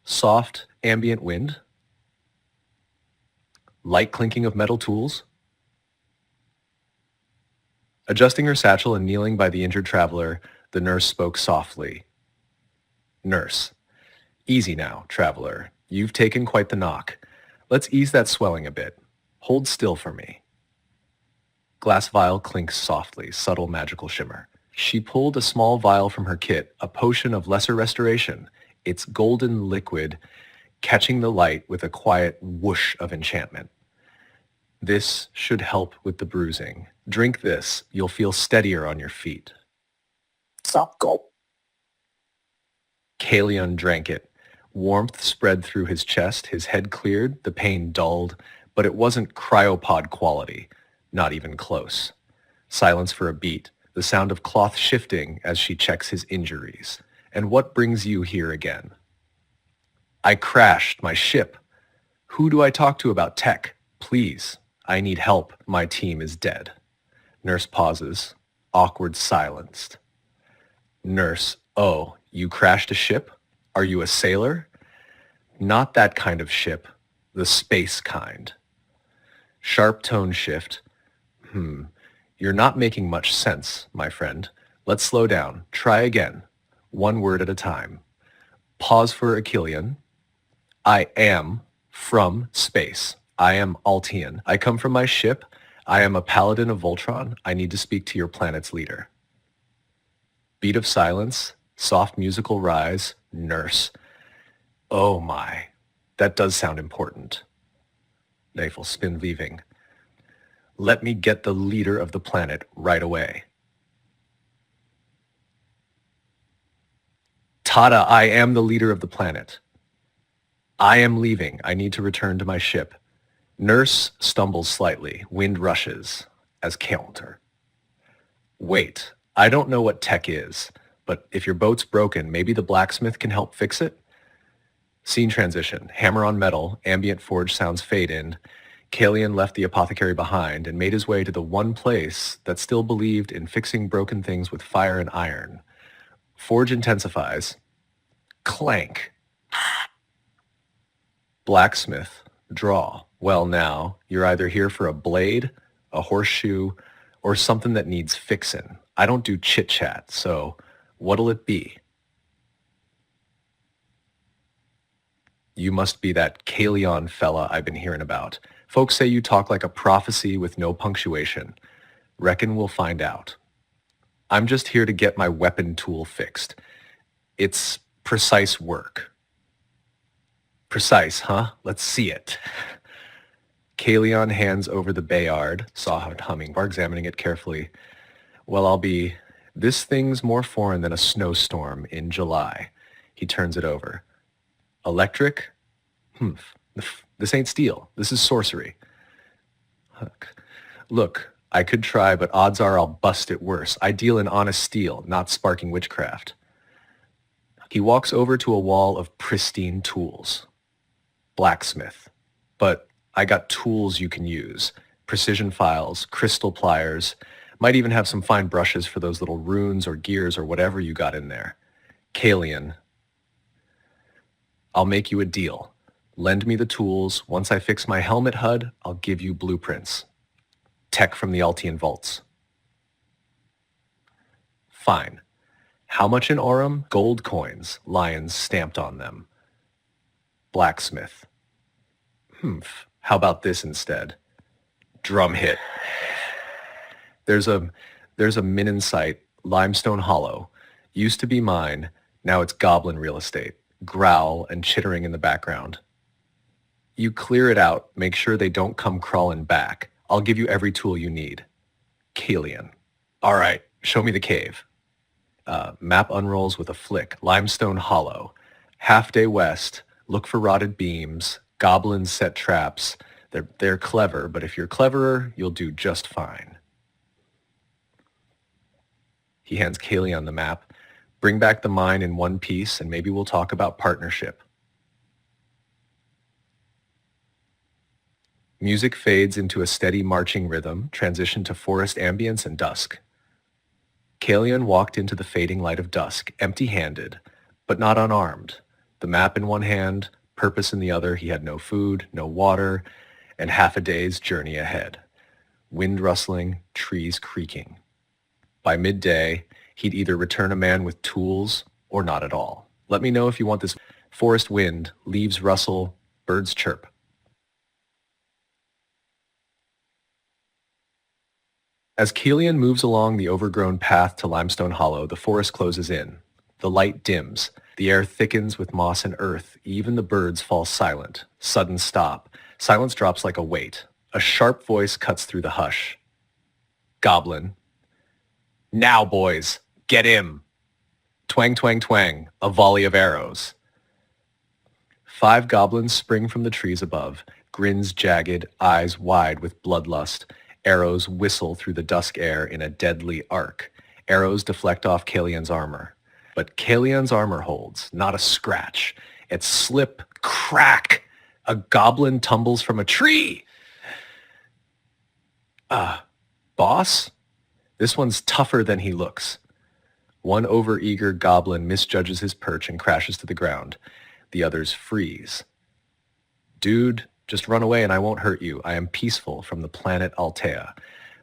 Soft, ambient wind? Light clinking of metal tools? Adjusting her satchel and kneeling by the injured traveler, the nurse spoke softly. Nurse. Easy now, traveler. You've taken quite the knock. Let's ease that swelling a bit. Hold still for me. Glass vial clinks softly, subtle magical shimmer. She pulled a small vial from her kit, a potion of lesser restoration, its golden liquid catching the light with a quiet whoosh of enchantment. This should help with the bruising. Drink this, you'll feel steadier on your feet. Soft gulp. Kaelion drank it. Warmth spread through his chest, his head cleared, the pain dulled, but it wasn't cryopod quality, not even close. Silence for a beat, the sound of cloth shifting as she checks his injuries. And what brings you here again? I crashed my ship. Who do I talk to about tech? Please, I need help. My team is dead. Nurse pauses, awkward silenced. Nurse, oh, you crashed a ship? Are you a sailor? Not that kind of ship, the space kind. Sharp tone shift. You're not making much sense, my friend. Let's slow down. Try again. One word at a time. Pause for Kaelion. I am from space. I am Altian. I come from my ship. I am a Paladin of Voltron. I need to speak to your planet's leader. Beat of silence, soft musical rise, nurse. Oh my, that does sound important. Nafel spin leaving. Let me get the leader of the planet right away. Tada, I am the leader of the planet. I am leaving. I need to return to my ship. Nurse stumbles slightly. Wind rushes as counter. Wait, I don't know what tech is, but if your boat's broken, maybe the blacksmith can help fix it? Scene transition. Hammer on metal. Ambient forge sounds fade in. Kaelion left the apothecary behind and made his way to the one place that still believed in fixing broken things with fire and iron. Forge intensifies. Clank. Blacksmith. Draw. Well now, you're either here for a blade, a horseshoe, or something that needs fixin'. I don't do chit-chat, so what'll it be? You must be that Kaelion fella I've been hearing about. Folks say you talk like a prophecy with no punctuation. Reckon we'll find out. I'm just here to get my weapon tool fixed. It's precise work. Precise, huh? Let's see it. Kaelion hands over the Bayard, saw humming, while examining it carefully. Well, I'll be... This thing's more foreign than a snowstorm in July. He turns it over. Electric? This ain't steel. This is sorcery. Look, I could try, but odds are I'll bust it worse. I deal in honest steel, not sparking witchcraft. He walks over to a wall of pristine tools. Blacksmith. But I got tools you can use. Precision files, crystal pliers, might even have some fine brushes for those little runes or gears or whatever you got in there. Kaelion. I'll make you a deal. Lend me the tools. Once I fix my helmet HUD, I'll give you blueprints. Tech from the Altian vaults. Fine. How much in Aurum? Gold coins, lions stamped on them. Blacksmith. How about this instead? Drum hit. There's a Minin site, Limestone Hollow. Used to be mine, now it's goblin real estate. Growl and chittering in the background. You clear it out, make sure they don't come crawling back. I'll give you every tool you need. Kaelion. All right, show me the cave. Map unrolls with a flick. Limestone Hollow. Half day west. Look for rotted beams. Goblins set traps. They're clever, but if you're cleverer, you'll do just fine. He hands Kaelion the map. Bring back the mine in one piece, and maybe we'll talk about partnership. Music fades into a steady marching rhythm, transition to forest ambience and dusk. Kaelion walked into the fading light of dusk, empty-handed, but not unarmed. The map in one hand, purpose in the other. He had no food, no water, and half a day's journey ahead. Wind rustling, trees creaking. By midday, he'd either return a man with tools or not at all. Let me know if you want this. Forest wind, leaves rustle, birds chirp. As Kaelion moves along the overgrown path to Limestone Hollow, the forest closes in. The light dims. The air thickens with moss and earth. Even the birds fall silent. Sudden stop. Silence drops like a weight. A sharp voice cuts through the hush. Goblin. Now, boys, get him. Twang, twang, twang. A volley of arrows. 5 goblins spring from the trees above, grins jagged, eyes wide with bloodlust. Arrows whistle through the dusk air in a deadly arc. Arrows deflect off Kaelion's armor. But Kaelion's armor holds, not a scratch. At slip, crack, a goblin tumbles from a tree. Boss? This one's tougher than he looks. One overeager goblin misjudges his perch and crashes to the ground. The others freeze. Dude, just run away and I won't hurt you. I am peaceful from the planet Altea.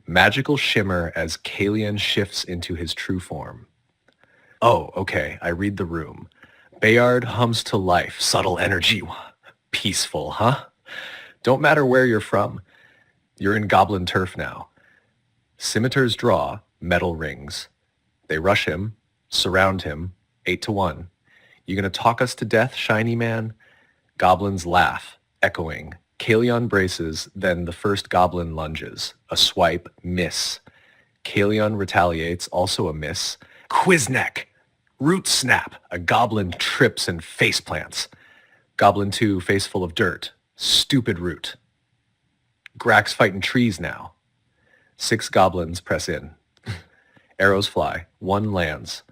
Magical shimmer as Kaelion shifts into his true form. Oh, okay, I read the room. Bayard hums to life, subtle energy. Peaceful, huh? Don't matter where you're from. You're in goblin turf now. Scimitars draw, metal rings. They rush him, surround him, 8 to 1. You gonna talk us to death, shiny man? Goblins laugh, echoing. Kaelion braces, then the first goblin lunges. A swipe, miss. Kaelion retaliates, also a miss. Quizneck! Root snap! A goblin trips and faceplants. Goblin 2, face full of dirt. Stupid root. Grax fighting trees now. 6 goblins press in. Arrows fly. 1 lands.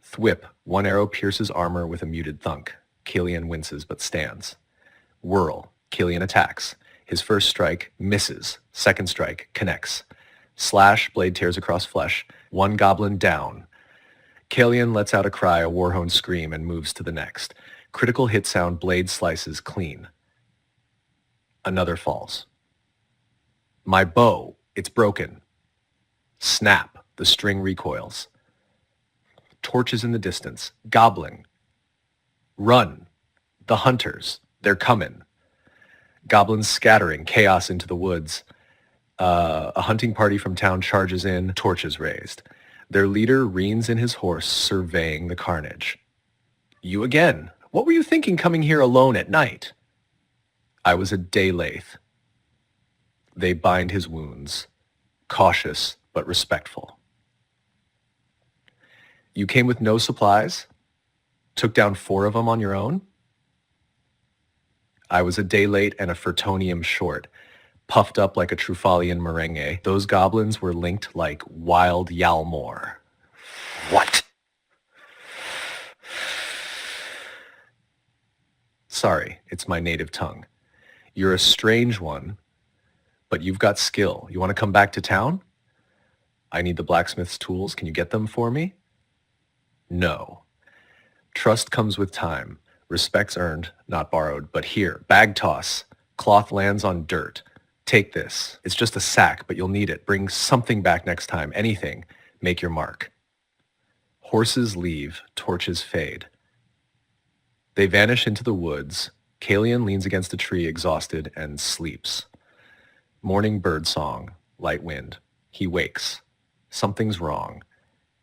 Thwip. 1 arrow pierces armor with a muted thunk. Kaelion winces but stands. Whirl. Kaelion attacks. His first strike misses. Second strike connects. Slash. Blade tears across flesh. 1 goblin down. Kaelion lets out a cry, a warhorn scream, and moves to the next. Critical hit sound. Blade slices clean. Another falls. My bow. It's broken. Snap. The string recoils. Torches in the distance. Gobbling. Run. The hunters. They're coming. Goblins scattering. Chaos into the woods. A hunting party from town charges in. Torches raised. Their leader reins in his horse, surveying the carnage. You again. What were you thinking coming here alone at night? I was a day late. They bind his wounds. Cautious but respectful. You came with no supplies? Took down 4 of them on your own? I was a day late and a Fertonium short, puffed up like a Trufalian merengue. Those goblins were linked like wild Yalmor. What? Sorry, it's my native tongue. You're a strange one, but you've got skill. You want to come back to town? I need the blacksmith's tools. Can you get them for me? No. Trust comes with time. Respect's earned, not borrowed. But here, bag toss. Cloth lands on dirt. Take this. It's just a sack, but you'll need it. Bring something back next time. Anything. Make your mark. Horses leave. Torches fade. They vanish into the woods. Kaelion leans against a tree, exhausted, and sleeps. Morning bird song. Light wind. He wakes. Something's wrong.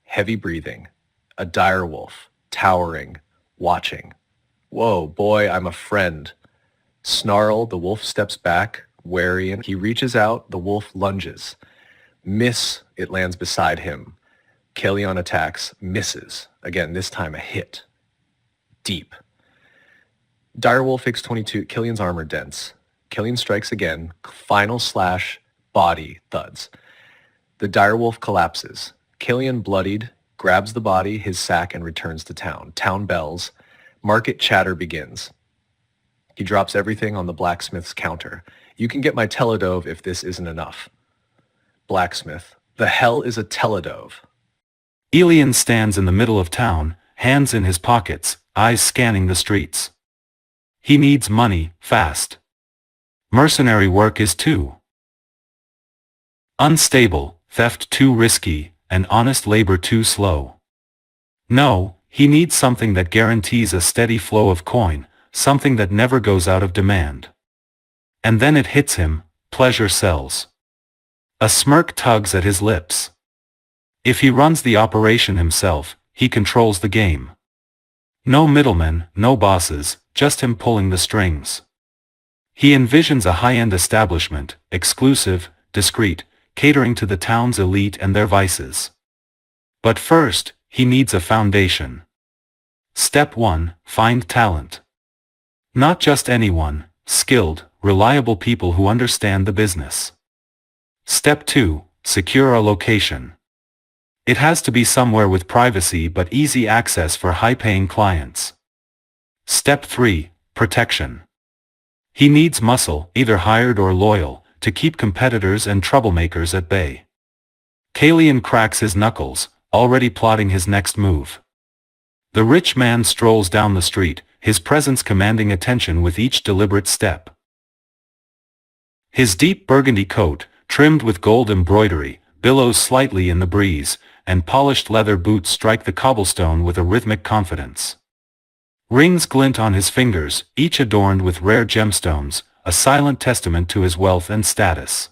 Heavy breathing. A dire wolf. Towering. Watching. Whoa, boy, I'm a friend. Snarl, the wolf steps back, wary, and he reaches out, the wolf lunges. Miss, it lands beside him. Kaelion attacks, misses. Again, this time a hit. Deep. Direwolf X-22, Kaelion's armor dents. Kaelion strikes again, final slash, body thuds. The direwolf collapses. Kaelion bloodied, grabs the body, his sack, and returns to town. Town bells. Market chatter begins. He drops everything on the blacksmith's counter. You can get my teledove if this isn't enough. Blacksmith. The hell is a teledove? Kaelion stands in the middle of town, hands in his pockets, eyes scanning the streets. He needs money, fast. Mercenary work is too unstable, theft too risky, and honest labor too slow. No, he needs something that guarantees a steady flow of coin, something that never goes out of demand. And then it hits him, pleasure sells. A smirk tugs at his lips. If he runs the operation himself, he controls the game. No middlemen, no bosses, just him pulling the strings. He envisions a high-end establishment, exclusive, discreet, catering to the town's elite and their vices. But first, he needs a foundation. Step 1, find talent. Not just anyone, skilled, reliable people who understand the business. Step 2, secure a location. It has to be somewhere with privacy but easy access for high-paying clients. Step 3, protection. He needs muscle, either hired or loyal, to keep competitors and troublemakers at bay. Kaelion cracks his knuckles, already plotting his next move. The rich man strolls down the street, his presence commanding attention with each deliberate step. His deep burgundy coat, trimmed with gold embroidery, billows slightly in the breeze, and polished leather boots strike the cobblestone with a rhythmic confidence. Rings glint on his fingers, each adorned with rare gemstones, a silent testament to his wealth and status.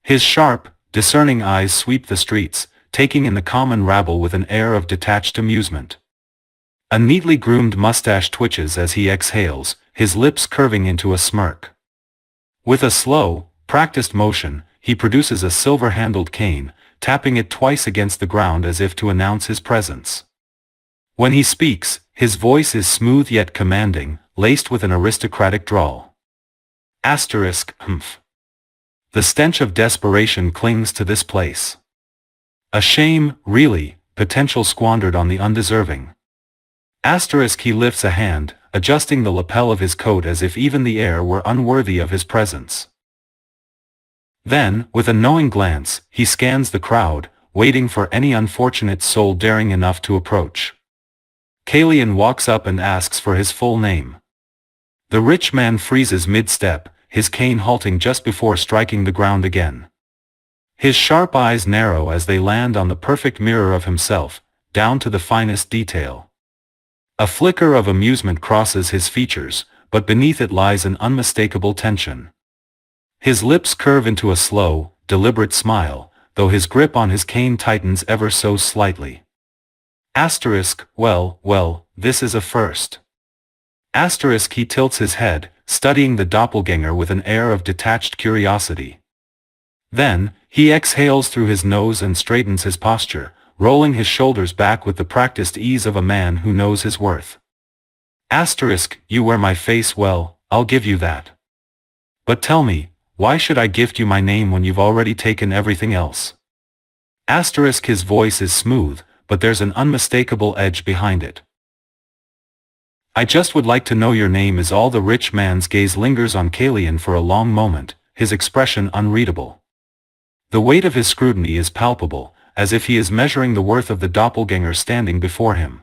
His sharp, discerning eyes sweep the streets, taking in the common rabble with an air of detached amusement. A neatly groomed mustache twitches as he exhales, his lips curving into a smirk. With a slow, practiced motion, he produces a silver-handled cane, tapping it twice against the ground as if to announce his presence. When he speaks, his voice is smooth yet commanding, laced with an aristocratic drawl. Humph. The stench of desperation clings to this place. A shame, really, potential squandered on the undeserving. He lifts a hand, adjusting the lapel of his coat as if even the air were unworthy of his presence. Then, with a knowing glance, he scans the crowd, waiting for any unfortunate soul daring enough to approach. Kaelion walks up and asks for his full name. The rich man freezes mid-step, his cane halting just before striking the ground again. His sharp eyes narrow as they land on the perfect mirror of himself, down to the finest detail. A flicker of amusement crosses his features, but beneath it lies an unmistakable tension. His lips curve into a slow, deliberate smile, though his grip on his cane tightens ever so slightly. Well, this is a first. He tilts his head, studying the doppelganger with an air of detached curiosity. Then, he exhales through his nose and straightens his posture, rolling his shoulders back with the practiced ease of a man who knows his worth. You wear my face well, I'll give you that. But tell me, why should I gift you my name when you've already taken everything else? His voice is smooth, but there's an unmistakable edge behind it. I just would like to know your name. Is all. The rich man's gaze lingers on Kaelion for a long moment, his expression unreadable. The weight of his scrutiny is palpable, as if he is measuring the worth of the doppelganger standing before him.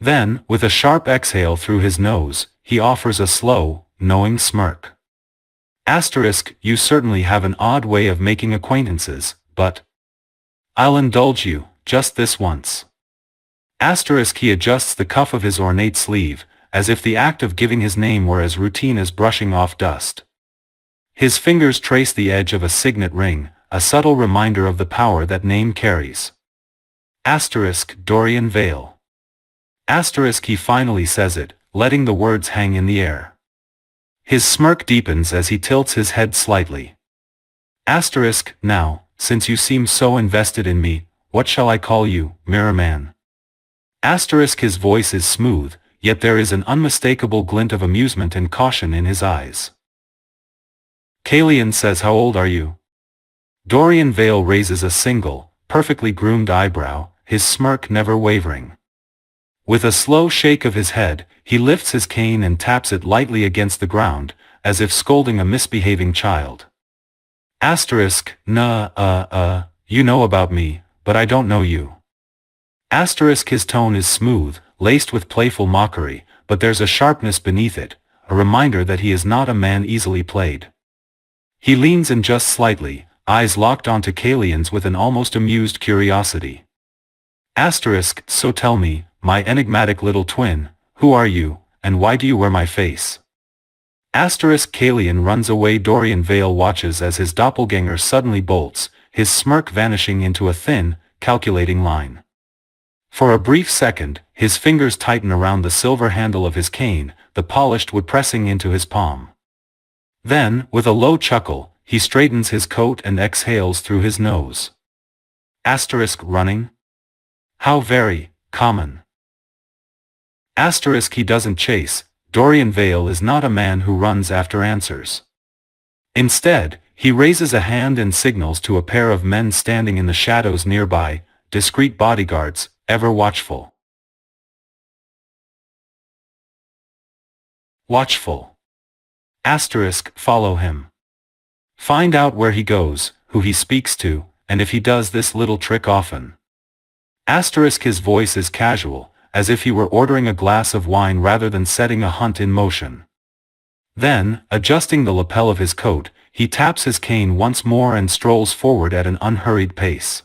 Then, with a sharp exhale through his nose, he offers a slow, knowing smirk. You certainly have an odd way of making acquaintances, but I'll indulge you, just this once. He adjusts the cuff of his ornate sleeve, as if the act of giving his name were as routine as brushing off dust. His fingers trace the edge of a signet ring, a subtle reminder of the power that name carries. Dorian Vale. He finally says it, letting the words hang in the air. His smirk deepens as he tilts his head slightly. Now, since you seem so invested in me, what shall I call you, Mirror Man? His voice is smooth, yet there is an unmistakable glint of amusement and caution in his eyes. Kaelion says, how old are you? Dorian Vale raises a single, perfectly groomed eyebrow, his smirk never wavering. With a slow shake of his head, he lifts his cane and taps it lightly against the ground, as if scolding a misbehaving child. You know about me, but I don't know you. His tone is smooth, laced with playful mockery, but there's a sharpness beneath it, a reminder that he is not a man easily played. He leans in just slightly, eyes locked onto Kaelion's with an almost amused curiosity. So tell me, my enigmatic little twin, who are you, and why do you wear my face? Kaelion runs away. Dorian Vale watches as his doppelganger suddenly bolts, his smirk vanishing into a thin, calculating line. For a brief second, his fingers tighten around the silver handle of his cane, the polished wood pressing into his palm. Then, with a low chuckle, he straightens his coat and exhales through his nose. Running? How very common. He doesn't chase. Dorian Vale is not a man who runs after answers. Instead, he raises a hand and signals to a pair of men standing in the shadows nearby, discreet bodyguards, ever watchful. Follow him. Find out where he goes, who he speaks to, and if he does this little trick often. His voice is casual, as if he were ordering a glass of wine rather than setting a hunt in motion. Then, adjusting the lapel of his coat, he taps his cane once more and strolls forward at an unhurried pace.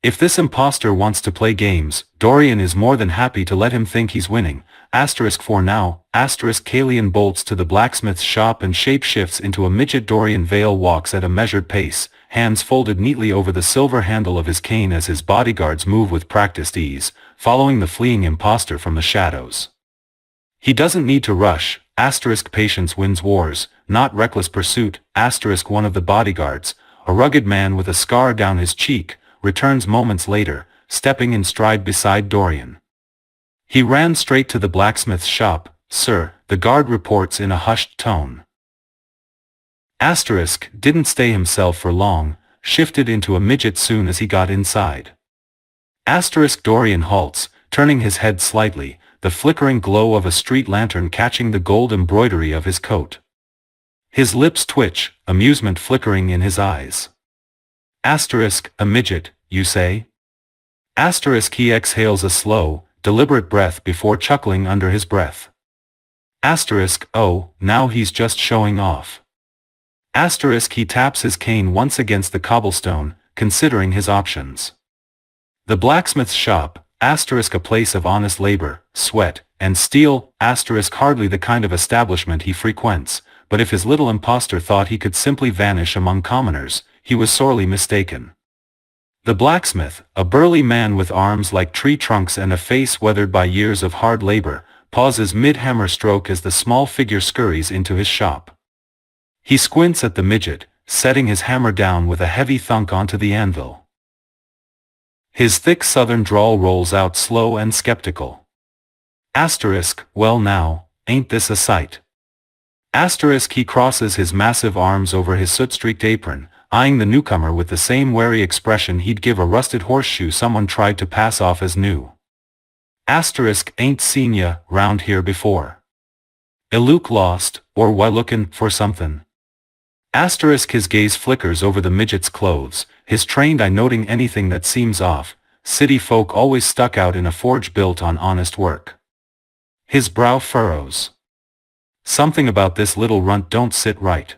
If this impostor wants to play games, Dorian is more than happy to let him think he's winning. For now, Kaelion bolts to the blacksmith's shop and shapeshifts into a midget. Dorian Vale walks at a measured pace, hands folded neatly over the silver handle of his cane as his bodyguards move with practiced ease, following the fleeing impostor from the shadows. He doesn't need to rush. Patience wins wars, not reckless pursuit. One of the bodyguards, a rugged man with a scar down his cheek, returns moments later, stepping in stride beside Dorian. He ran straight to the blacksmith's shop, sir, the guard reports in a hushed tone. Didn't stay himself for long, shifted into a midget soon as he got inside. Dorian halts, turning his head slightly, the flickering glow of a street lantern catching the gold embroidery of his coat. His lips twitch, amusement flickering in his eyes. A midget, you say? He exhales a slow, deliberate breath before chuckling under his breath. Oh, now he's just showing off. He taps his cane once against the cobblestone, considering his options. The blacksmith's shop, a place of honest labor, sweat, and steel, hardly the kind of establishment he frequents, but if his little impostor thought he could simply vanish among commoners, he was sorely mistaken. The blacksmith, a burly man with arms like tree trunks and a face weathered by years of hard labor, pauses mid-hammer stroke as the small figure scurries into his shop. He squints at the midget, setting his hammer down with a heavy thunk onto the anvil. His thick southern drawl rolls out slow and skeptical. Well now, ain't this a sight? He crosses his massive arms over his soot-streaked apron, eyeing the newcomer with the same wary expression he'd give a rusted horseshoe someone tried to pass off as new. Ain't seen ya round here before. Look lost, or why lookin' for somethin'? His gaze flickers over the midget's clothes, his trained eye noting anything that seems off. City folk always stuck out in a forge built on honest work. His brow furrows. Something about this little runt don't sit right.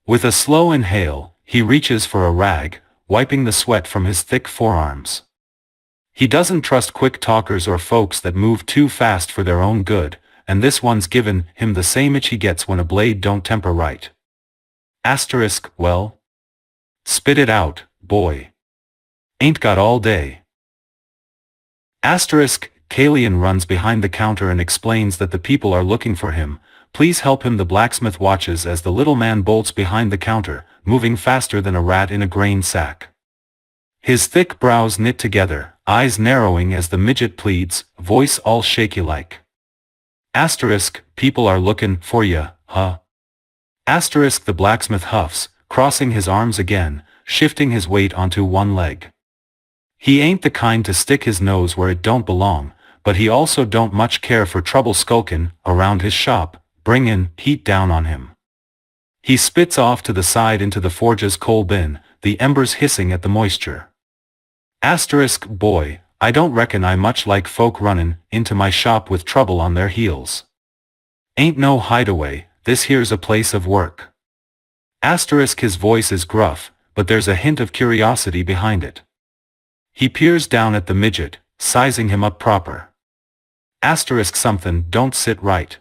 With a slow inhale, he reaches for a rag, wiping the sweat from his thick forearms. He doesn't trust quick talkers or folks that move too fast for their own good, and this one's given him the same itch he gets when a blade don't temper right. Well? Spit it out, boy. Ain't got all day. Kaelion runs behind the counter and explains that the people are looking for him. Please help him. The blacksmith watches as the little man bolts behind the counter, moving faster than a rat in a grain sack. His thick brows knit together, eyes narrowing as the midget pleads, voice all shaky like. People are looking for ya, huh? The blacksmith huffs, crossing his arms again, shifting his weight onto one leg. He ain't the kind to stick his nose where it don't belong, but he also don't much care for trouble skulkin' around his shop, bringin' heat down on him. He spits off to the side into the forge's coal bin, the embers hissing at the moisture. Boy, I don't reckon I much like folk runnin' into my shop with trouble on their heels. Ain't no hideaway, this here's a place of work. Asterisk his voice is gruff, but there's a hint of curiosity behind it. He peers down at the midget, sizing him up proper. Asterisk something don't sit right.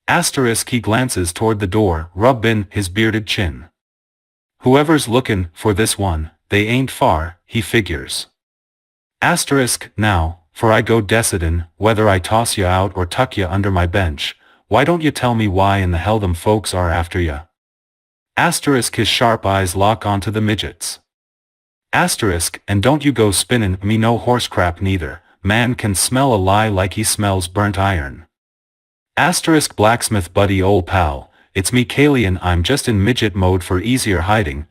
Asterisk he glances toward the door, rubbing his bearded chin. Whoever's lookin' for this one, they ain't far, he figures. Asterisk, now, for I go decidin' whether I toss ya out or tuck ya under my bench, why don't you tell me why in the hell them folks are after ya? Asterisk his sharp eyes lock onto the midget's. Asterisk, and don't you go spinnin' me no horse crap neither, man can smell a lie like he smells burnt iron. Asterisk blacksmith buddy ol' pal, it's me Kaelion, I'm just in midget mode for easier hiding.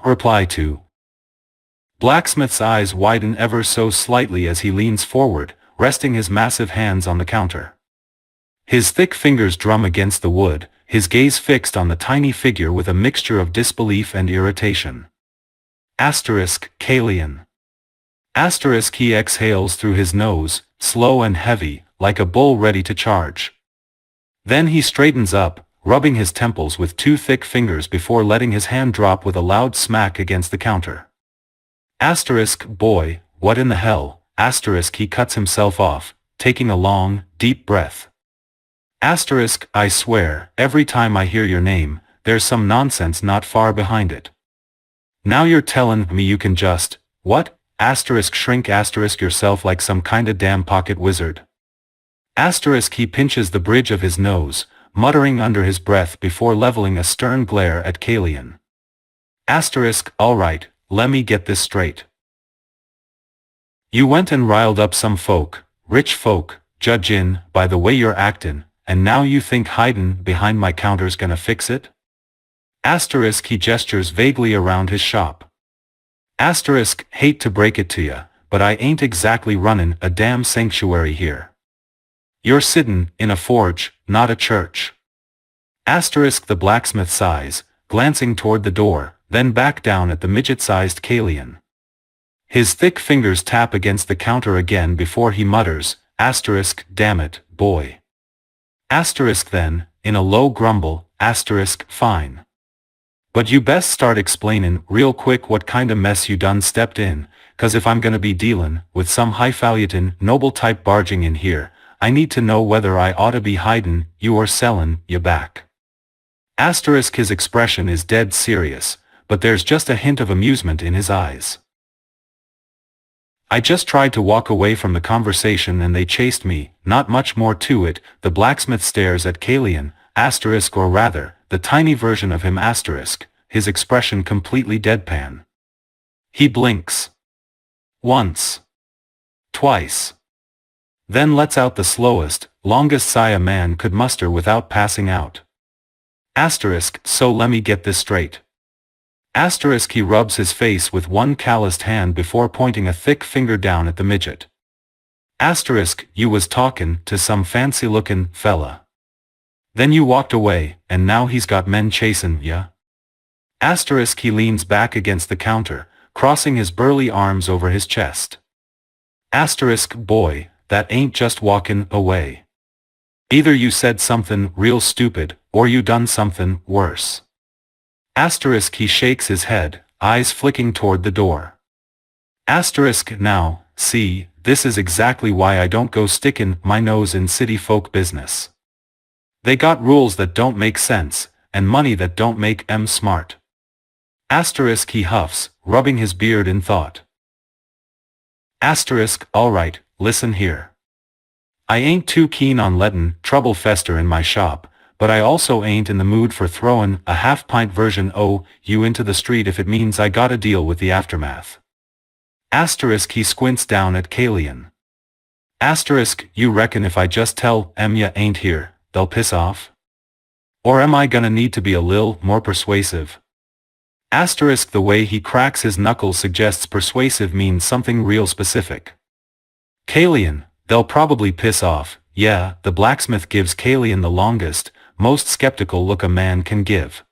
Reply to. Blacksmith's eyes widen ever so slightly as he leans forward, resting his massive hands on the counter. His thick fingers drum against the wood, his gaze fixed on the tiny figure with a mixture of disbelief and irritation. Asterisk, Kaelion. Asterisk he exhales through his nose, slow and heavy, like a bull ready to charge. Then he straightens up, rubbing his temples with two thick fingers before letting his hand drop with a loud smack against the counter. Asterisk, boy, what in the hell, asterisk he cuts himself off, taking a long, deep breath. Asterisk, I swear, every time I hear your name, there's some nonsense not far behind it. Now you're tellin' me you can just, what? Asterisk shrink asterisk yourself like some kinda damn pocket wizard. Asterisk he pinches the bridge of his nose, muttering under his breath before leveling a stern glare at Kaelion. Asterisk, alright, lemme get this straight. You went and riled up some folk, rich folk, judgin' by the way you're actin', and now you think hidin' behind my counter's gonna fix it? Asterisk he gestures vaguely around his shop. Asterisk, hate to break it to ya, but I ain't exactly runnin' a damn sanctuary here. You're sittin' in a forge, not a church. Asterisk the blacksmith sighs, glancing toward the door, then back down at the midget-sized Kaelion. His thick fingers tap against the counter again before he mutters, asterisk, damn it, boy. Asterisk then, in a low grumble, asterisk, fine. But you best start explainin' real quick what kinda mess you done stepped in, 'cause if I'm gonna be dealin' with some highfalutin, noble type barging in here, I need to know whether I oughta be hidin' you or sellin' you back. Asterisk his expression is dead serious, but there's just a hint of amusement in his eyes. I just tried to walk away from the conversation and they chased me, not much more to it. The blacksmith stares at Kaelion, asterisk, or rather, the tiny version of him asterisk, his expression completely deadpan. He blinks. Once. Twice. Then lets out the slowest, longest sigh a man could muster without passing out. Asterisk, so lemme get this straight. Asterisk he rubs his face with one calloused hand before pointing a thick finger down at the midget. Asterisk, you was talkin' to some fancy-lookin' fella. Then you walked away, and now he's got men chasin' ya. Asterisk he leans back against the counter, crossing his burly arms over his chest. Asterisk, boy, that ain't just walkin' away. Either you said somethin' real stupid, or you done somethin' worse. Asterisk he shakes his head, eyes flicking toward the door. Asterisk, now, see, this is exactly why I don't go stickin' my nose in city folk business. They got rules that don't make sense, and money that don't make 'em smart. Asterisk he huffs, rubbing his beard in thought. Asterisk, alright, listen here. I ain't too keen on lettin' trouble fester in my shop, but I also ain't in the mood for throwin' a half-pint version o' you into the street if it means I gotta deal with the aftermath. Asterisk he squints down at Kaelion. Asterisk, you reckon if I just tell 'em ya ain't here, they'll piss off? Or am I gonna need to be a lil more persuasive? Asterisk the way he cracks his knuckles suggests persuasive means something real specific. Kaelion, they'll probably piss off, yeah, the blacksmith gives Kaelion the longest, most skeptical look a man can give.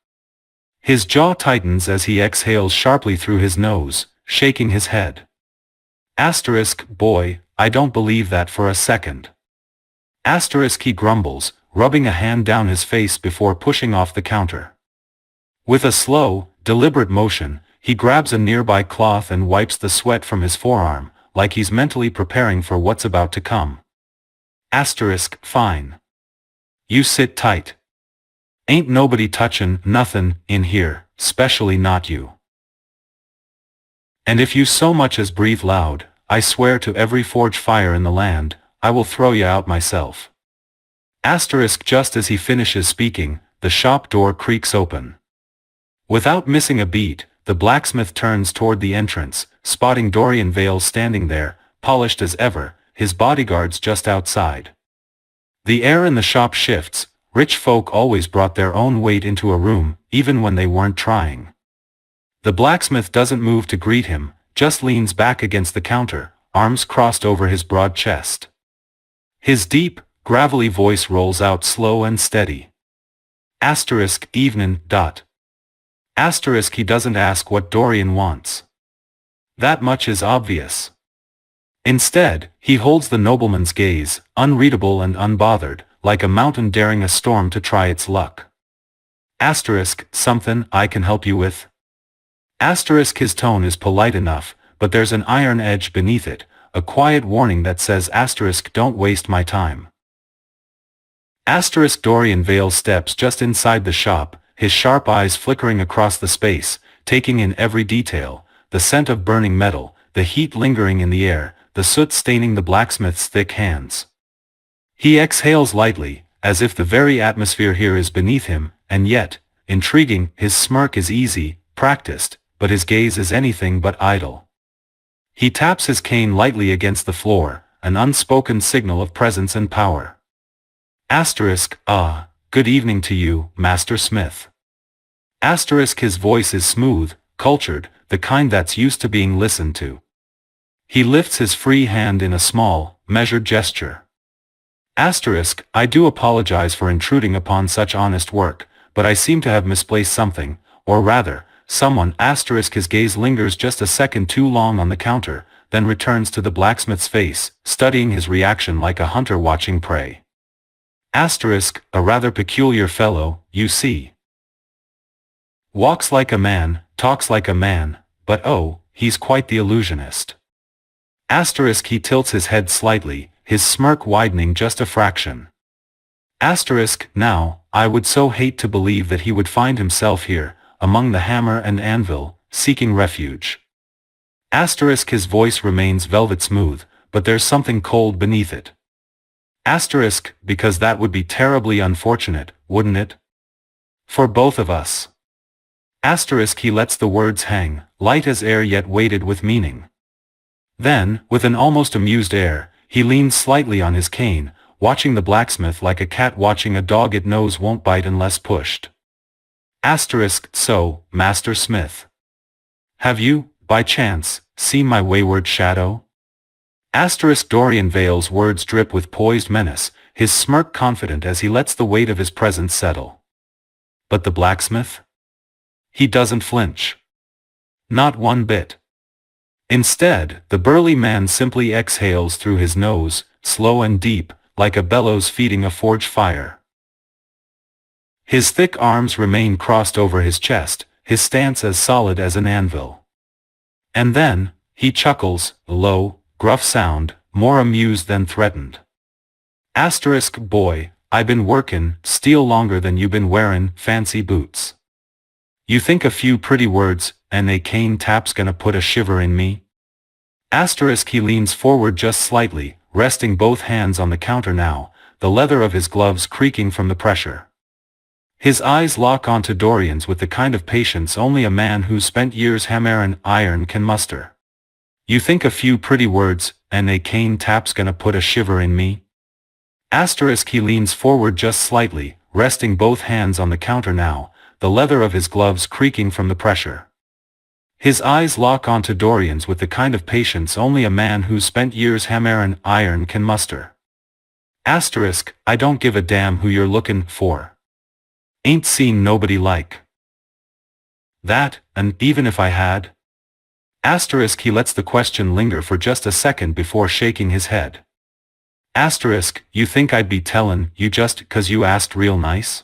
His jaw tightens as he exhales sharply through his nose, shaking his head. Boy, I don't believe that for a second. He grumbles, rubbing a hand down his face before pushing off the counter. With a slow, deliberate motion, he grabs a nearby cloth and wipes the sweat from his forearm, like he's mentally preparing for what's about to come. Fine. You sit tight. Ain't nobody touchin' nothin' in here, specially not you. And if you so much as breathe loud, I swear to every forge fire in the land, I will throw you out myself. Just as he finishes speaking, the shop door creaks open. Without missing a beat, the blacksmith turns toward the entrance, spotting Dorian Vale standing there, polished as ever, his bodyguards just outside. The air in the shop shifts. Rich folk always brought their own weight into a room, even when they weren't trying. The blacksmith doesn't move to greet him, just leans back against the counter, arms crossed over his broad chest. His deep, gravelly voice rolls out slow and steady. Evenin'. He doesn't ask what Dorian wants. That much is obvious. Instead, he holds the nobleman's gaze, unreadable and unbothered, like a mountain daring a storm to try its luck. Something I can help you with? His tone is polite enough, but there's an iron edge beneath it, a quiet warning that says don't waste my time. Dorian Vale steps just inside the shop, his sharp eyes flickering across the space, taking in every detail, the scent of burning metal, the heat lingering in the air, the soot staining the blacksmith's thick hands. He exhales lightly, as if the very atmosphere here is beneath him, and yet, intriguing, his smirk is easy, practiced, but his gaze is anything but idle. He taps his cane lightly against the floor, an unspoken signal of presence and power. Good evening to you, Master Smith. His voice is smooth, cultured, the kind that's used to being listened to. He lifts his free hand in a small, measured gesture. I do apologize for intruding upon such honest work, but I seem to have misplaced something, or rather, someone. His gaze lingers just a second too long on the counter, then returns to the blacksmith's face, studying his reaction like a hunter watching prey. A rather peculiar fellow, you see. Walks like a man, talks like a man, but oh, he's quite the illusionist. He tilts his head slightly, his smirk widening just a fraction. Now, I would so hate to believe that he would find himself here, among the hammer and anvil, seeking refuge. His voice remains velvet smooth, but there's something cold beneath it. Because that would be terribly unfortunate, wouldn't it? For both of us. He lets the words hang, light as air yet weighted with meaning. Then, with an almost amused air, he leans slightly on his cane, watching the blacksmith like a cat watching a dog it knows won't bite unless pushed. So, Master Smith. Have you, by chance, seen my wayward shadow? Dorian Vale's words drip with poised menace, his smirk confident as he lets the weight of his presence settle. But the blacksmith? He doesn't flinch. Not one bit. Instead, the burly man simply exhales through his nose, slow and deep, like a bellows feeding a forge fire. His thick arms remain crossed over his chest, his stance as solid as an anvil. And then, he chuckles, low, gruff sound, more amused than threatened. Boy, I been workin' steel longer than you been wearin' fancy boots. You think a few pretty words, and a cane tap's gonna put a shiver in me? He leans forward just slightly, resting both hands on the counter now, the leather of his gloves creaking from the pressure. His eyes lock onto Dorian's with the kind of patience only a man who's spent years hammering iron can muster. You think a few pretty words, and a cane tap's gonna put a shiver in me? He leans forward just slightly, resting both hands on the counter now, the leather of his gloves creaking from the pressure. His eyes lock onto Dorian's with the kind of patience only a man who's spent years hammering iron can muster. I don't give a damn who you're looking for. Ain't seen nobody like that, and even if I had? Asterisk he lets the question linger for just a second before shaking his head. Asterisk, you think I'd be tellin' you just 'cause you asked real nice?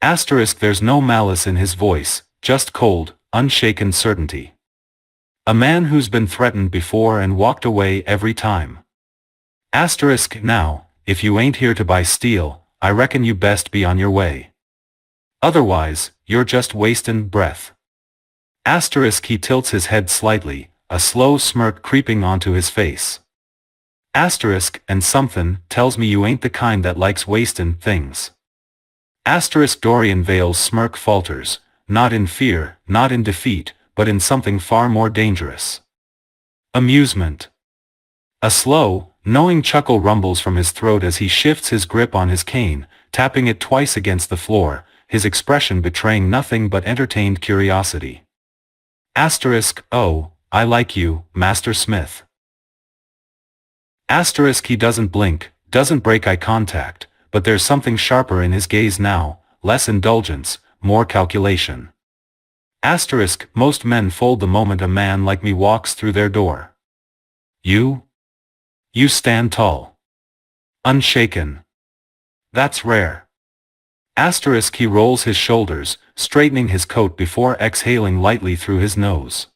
Asterisk there's no malice in his voice, just cold, unshaken certainty. A man who's been threatened before and walked away every time. Asterisk now, if you ain't here to buy steel, I reckon you best be on your way. Otherwise, you're just wastin' breath. Asterisk he tilts his head slightly, a slow smirk creeping onto his face. Asterisk, and somethin' tells me you ain't the kind that likes wastin' things. Asterisk Dorian Vale's smirk falters, not in fear, not in defeat, but in something far more dangerous. Amusement. A slow, knowing chuckle rumbles from his throat as he shifts his grip on his cane, tapping it twice against the floor, his expression betraying nothing but entertained curiosity. Asterisk, oh, I like you, Master Smith. Asterisk he doesn't blink, doesn't break eye contact, but there's something sharper in his gaze now, less indulgence, more calculation. Asterisk, most men fold the moment a man like me walks through their door. You stand tall. Unshaken. That's rare. Asterisk he rolls his shoulders, straightening his coat before exhaling lightly through his nose.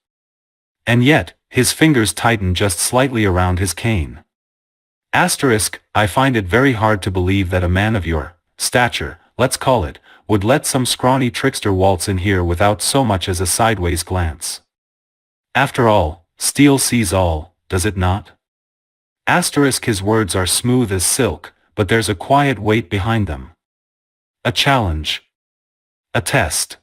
And yet, his fingers tighten just slightly around his cane. Asterisk, I find it very hard to believe that a man of your stature, let's call it, would let some scrawny trickster waltz in here without so much as a sideways glance. After all, steel sees all, does it not? Asterisk his words are smooth as silk, but there's a quiet weight behind them. A challenge. A test.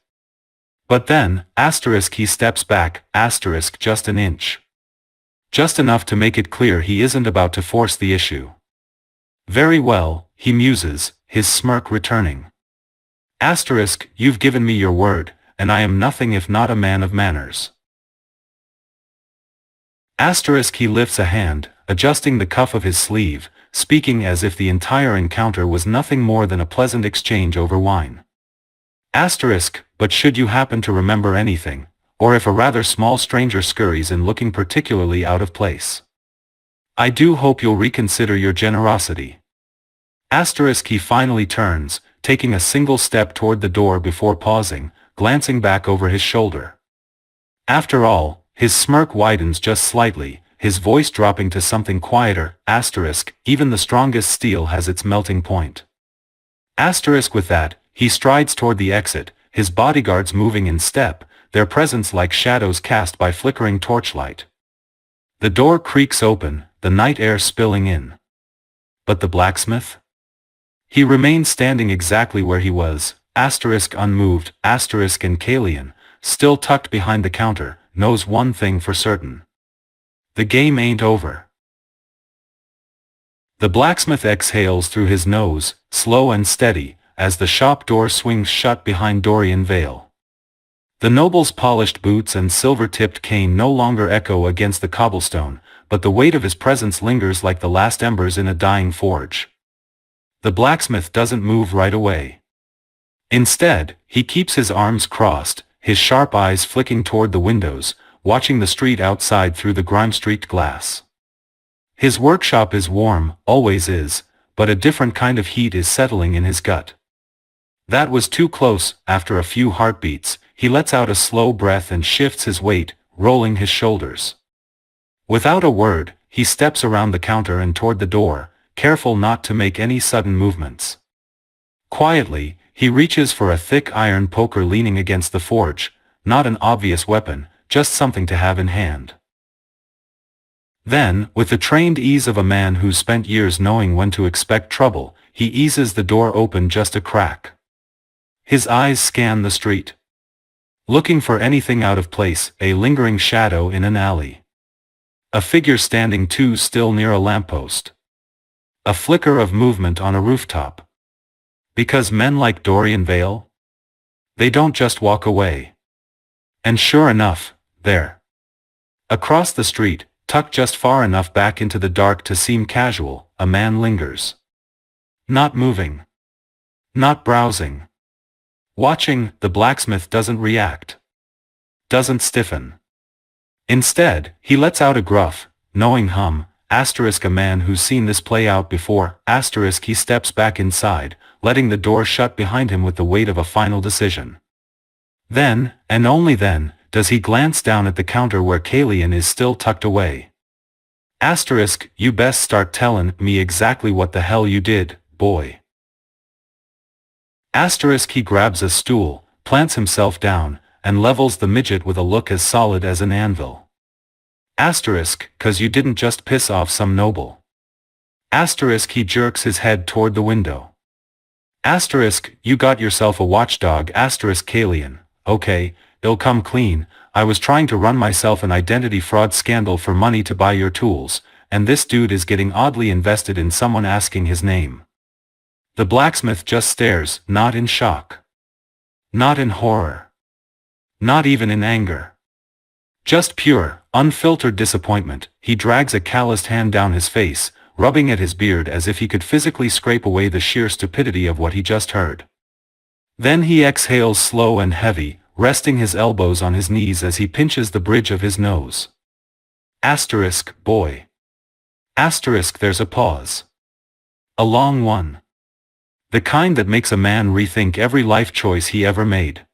But then, asterisk he steps back, asterisk just an inch. Just enough to make it clear he isn't about to force the issue. Very well, he muses, his smirk returning. Asterisk, you've given me your word, and I am nothing if not a man of manners. Asterisk he lifts a hand, adjusting the cuff of his sleeve, speaking as if the entire encounter was nothing more than a pleasant exchange over wine. Asterisk, but should you happen to remember anything, or if a rather small stranger scurries in looking particularly out of place, I do hope you'll reconsider your generosity. Asterisk he finally turns, taking a single step toward the door before pausing, glancing back over his shoulder. After all, his smirk widens just slightly, his voice dropping to something quieter, asterisk, even the strongest steel has its melting point. Asterisk with that, he strides toward the exit, his bodyguards moving in step, their presence like shadows cast by flickering torchlight. The door creaks open, the night air spilling in. But the blacksmith? He remains standing exactly where he was, asterisk unmoved, asterisk and Kaelion, still tucked behind the counter, knows one thing for certain. The game ain't over. The blacksmith exhales through his nose, slow and steady, as the shop door swings shut behind Dorian Vale. The noble's polished boots and silver-tipped cane no longer echo against the cobblestone, but the weight of his presence lingers like the last embers in a dying forge. The blacksmith doesn't move right away. Instead, he keeps his arms crossed, his sharp eyes flicking toward the windows, watching the street outside through the grime-streaked glass. His workshop is warm, always is, but a different kind of heat is settling in his gut. That was too close. After a few heartbeats, he lets out a slow breath and shifts his weight, rolling his shoulders. Without a word, he steps around the counter and toward the door, careful not to make any sudden movements. Quietly, he reaches for a thick iron poker leaning against the forge, not an obvious weapon, just something to have in hand. Then, with the trained ease of a man who's spent years knowing when to expect trouble, he eases the door open just a crack. His eyes scan the street, looking for anything out of place, a lingering shadow in an alley. A figure standing too still near a lamppost. A flicker of movement on a rooftop. Because men like Dorian Vale? They don't just walk away. And sure enough, there. Across the street, tucked just far enough back into the dark to seem casual, a man lingers. Not moving. Not browsing. Watching, the blacksmith doesn't react. Doesn't stiffen. Instead, he lets out a gruff, knowing hum, asterisk a man who's seen this play out before, asterisk he steps back inside, letting the door shut behind him with the weight of a final decision. Then, and only then, does he glance down at the counter where Kaelion is still tucked away. Asterisk, you best start tellin' me exactly what the hell you did, boy. Asterisk he grabs a stool, plants himself down, and levels the midget with a look as solid as an anvil. Asterisk, 'cause you didn't just piss off some noble. Asterisk he jerks his head toward the window. Asterisk, you got yourself a watchdog. Asterisk Kaelion, okay, it'll come clean, I was trying to run myself an identity fraud scandal for money to buy your tools, and this dude is getting oddly invested in someone asking his name. The blacksmith just stares, not in shock. Not in horror. Not even in anger. Just pure, unfiltered disappointment. He drags a calloused hand down his face, rubbing at his beard as if he could physically scrape away the sheer stupidity of what he just heard. Then he exhales slow and heavy, resting his elbows on his knees as he pinches the bridge of his nose. Asterisk, boy. Asterisk, there's a pause. A long one. The kind that makes a man rethink every life choice he ever made.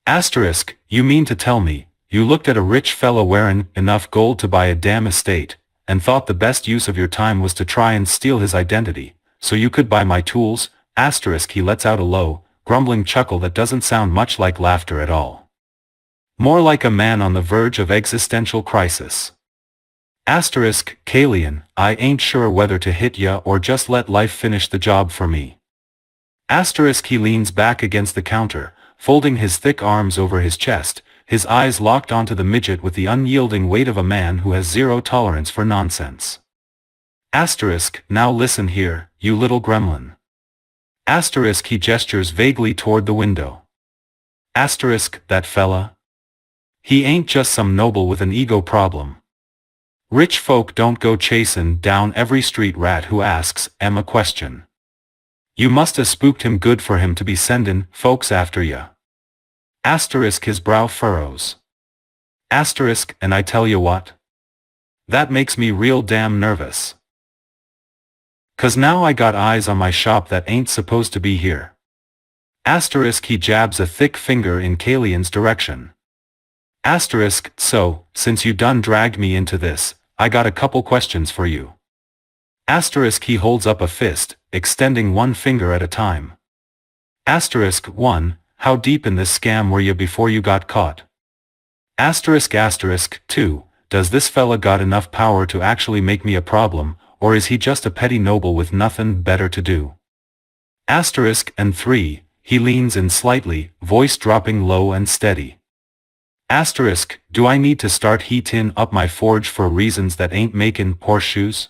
Asterisk, you mean to tell me, you looked at a rich fella wearing enough gold to buy a damn estate, and thought the best use of your time was to try and steal his identity, so you could buy my tools? Asterisk he lets out a low, grumbling chuckle that doesn't sound much like laughter at all. More like a man on the verge of existential crisis. Asterisk, Kaelion, I ain't sure whether to hit ya or just let life finish the job for me. Asterisk he leans back against the counter, folding his thick arms over his chest, his eyes locked onto the midget with the unyielding weight of a man who has zero tolerance for nonsense. Asterisk, now listen here, you little gremlin. Asterisk he gestures vaguely toward the window. Asterisk, that fella? He ain't just some noble with an ego problem. Rich folk don't go chasin' down every street rat who asks em a question. You musta spooked him good for him to be sendin' folks after ya. Asterisk his brow furrows. Asterisk, and I tell you what? That makes me real damn nervous. 'Cause now I got eyes on my shop that ain't supposed to be here. Asterisk he jabs a thick finger in Kaelion's direction. Asterisk, so, since you done dragged me into this, I got a couple questions for you. Asterisk he holds up a fist, extending one finger at a time. Asterisk 1, how deep in this scam were you before you got caught? Asterisk 2, does this fella got enough power to actually make me a problem, or is he just a petty noble with nothing better to do? Asterisk and 3, he leans in slightly, voice dropping low and steady. Asterisk, do I need to start heatin' up my forge for reasons that ain't makin' horseshoes?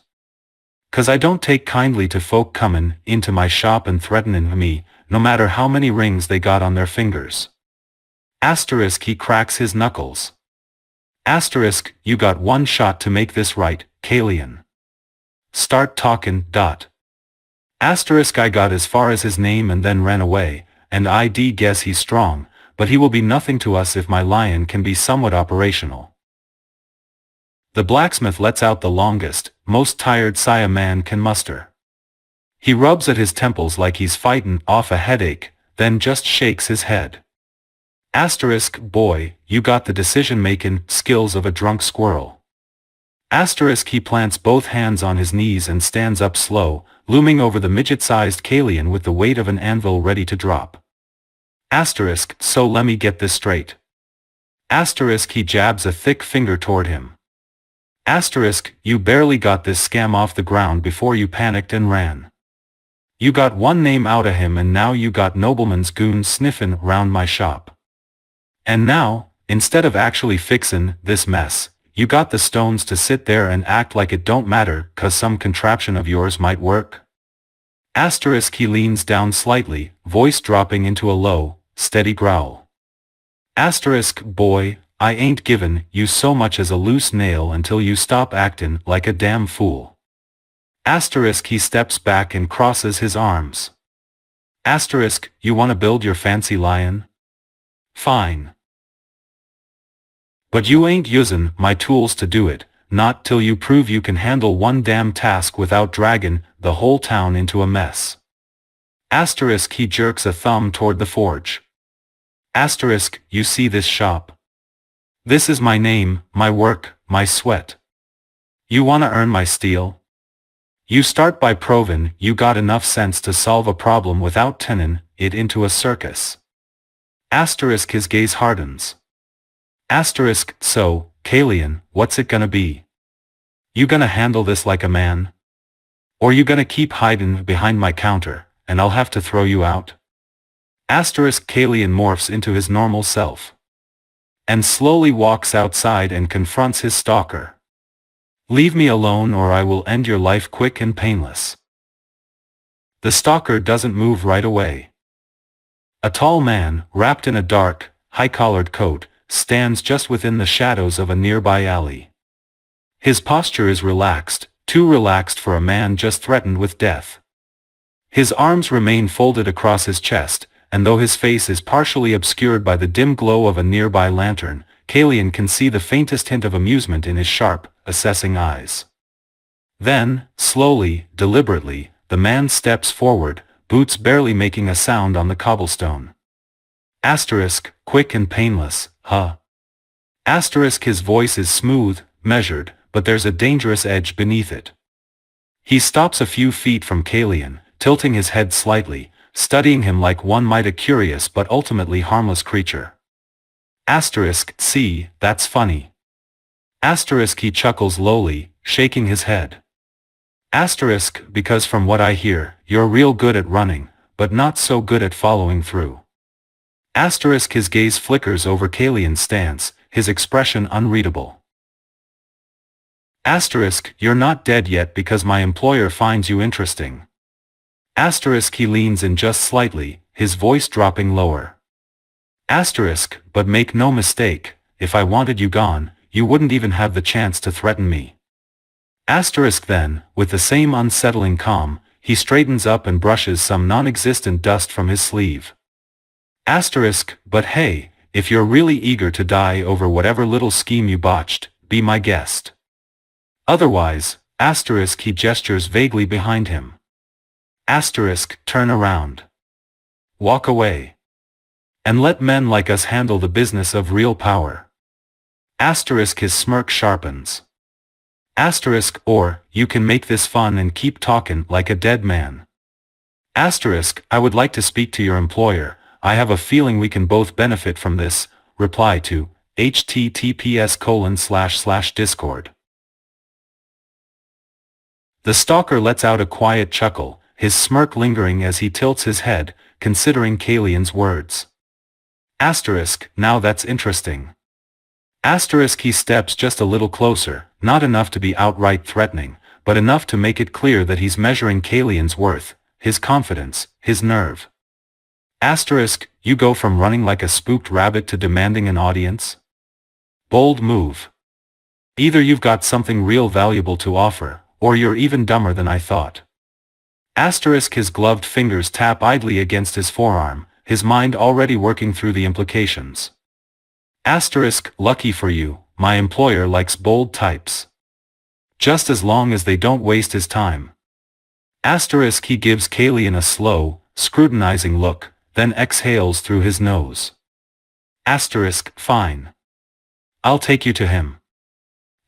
'Cause I don't take kindly to folk comin' into my shop and threatenin' me, no matter how many rings they got on their fingers. Asterisk he cracks his knuckles. Asterisk, you got one shot to make this right, Kaelion. Start talkin'. Asterisk I got as far as his name and then ran away, and I guess he's strong, but he will be nothing to us if my lion can be somewhat operational. The blacksmith lets out the longest, most tired sigh a man can muster. He rubs at his temples like he's fightin' off a headache, then just shakes his head. Asterisk, boy, you got the decision-making skills of a drunk squirrel. Asterisk he plants both hands on his knees and stands up slow, looming over the midget-sized Kaelion with the weight of an anvil ready to drop. Asterisk, so lemme get this straight. Asterisk he jabs a thick finger toward him. Asterisk, you barely got this scam off the ground before you panicked and ran. You got one name out of him and now you got nobleman's goons sniffin' round my shop. And now, instead of actually fixin' this mess, you got the stones to sit there and act like it don't matter 'cause some contraption of yours might work? Asterisk he leans down slightly, voice dropping into a low, steady growl. Asterisk, boy, I ain't givin' you so much as a loose nail until you stop actin' like a damn fool. Asterisk he steps back and crosses his arms. Asterisk, you wanna build your fancy lion? Fine. But you ain't usin' my tools to do it, not till you prove you can handle one damn task without draggin' the whole town into a mess. Asterisk, he jerks a thumb toward the forge. Asterisk, you see this shop? This is my name, my work, my sweat. You wanna earn my steel? You start by provin' you got enough sense to solve a problem without turnin' it into a circus. Asterisk, his gaze hardens. Asterisk, so, Kaelion, what's it gonna be? You gonna handle this like a man? Or you gonna keep hidin' behind my counter, and I'll have to throw you out? Asterisk, Kaelion morphs into his normal self. And slowly walks outside and confronts his stalker. Leave me alone or I will end your life quick and painless. The stalker doesn't move right away. A tall man, wrapped in a dark, high-collared coat, stands just within the shadows of a nearby alley. His posture is relaxed, too relaxed for a man just threatened with death. His arms remain folded across his chest, and though his face is partially obscured by the dim glow of a nearby lantern, Kaelion can see the faintest hint of amusement in his sharp, assessing eyes. Then, slowly, deliberately, the man steps forward, boots barely making a sound on the cobblestone. Asterisk, quick and painless, huh? Asterisk, his voice is smooth, measured, but there's a dangerous edge beneath it. He stops a few feet from Kaelion, tilting his head slightly, studying him like one might a curious but ultimately harmless creature. Asterisk, see, that's funny. Asterisk, he chuckles lowly, shaking his head. Asterisk, because from what I hear, you're real good at running, but not so good at following through. Asterisk, his gaze flickers over Kaelion's stance, his expression unreadable. Asterisk, you're not dead yet because my employer finds you interesting. Asterisk, he leans in just slightly, his voice dropping lower. Asterisk, but make no mistake, if I wanted you gone, you wouldn't even have the chance to threaten me. Asterisk, then, with the same unsettling calm, he straightens up and brushes some non-existent dust from his sleeve. Asterisk, but hey, if you're really eager to die over whatever little scheme you botched, be my guest. Otherwise, asterisk, he gestures vaguely behind him. Asterisk, turn around. Walk away. And let men like us handle the business of real power. Asterisk, his smirk sharpens. Asterisk, or, you can make this fun and keep talking like a dead man. Asterisk, I would like to speak to your employer, I have a feeling we can both benefit from this, reply to, https://discord. The stalker lets out a quiet chuckle, his smirk lingering as he tilts his head, considering Kaelion's words. Asterisk, now that's interesting. Asterisk, he steps just a little closer, not enough to be outright threatening, but enough to make it clear that he's measuring Kaelion's worth, his confidence, his nerve. Asterisk, you go from running like a spooked rabbit to demanding an audience? Bold move. Either you've got something real valuable to offer, or you're even dumber than I thought. Asterisk, his gloved fingers tap idly against his forearm, his mind already working through the implications. Asterisk, lucky for you, my employer likes bold types. Just as long as they don't waste his time. Asterisk, he gives Kaelion a slow, scrutinizing look, then exhales through his nose. Asterisk, fine. I'll take you to him.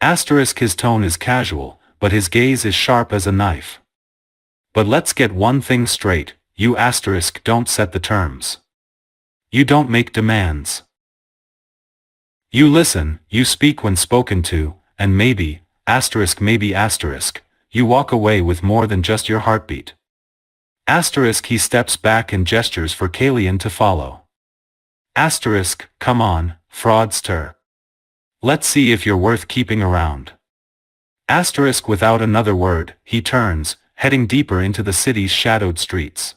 Asterisk, his tone is casual, but his gaze is sharp as a knife. But let's get one thing straight, you asterisk don't set the terms. You don't make demands. You listen, you speak when spoken to, and maybe, asterisk maybe asterisk, you walk away with more than just your heartbeat. Asterisk, he steps back and gestures for Kaelion to follow. Asterisk, come on, fraudster. Let's see if you're worth keeping around. Asterisk, without another word, he turns, heading deeper into the city's shadowed streets.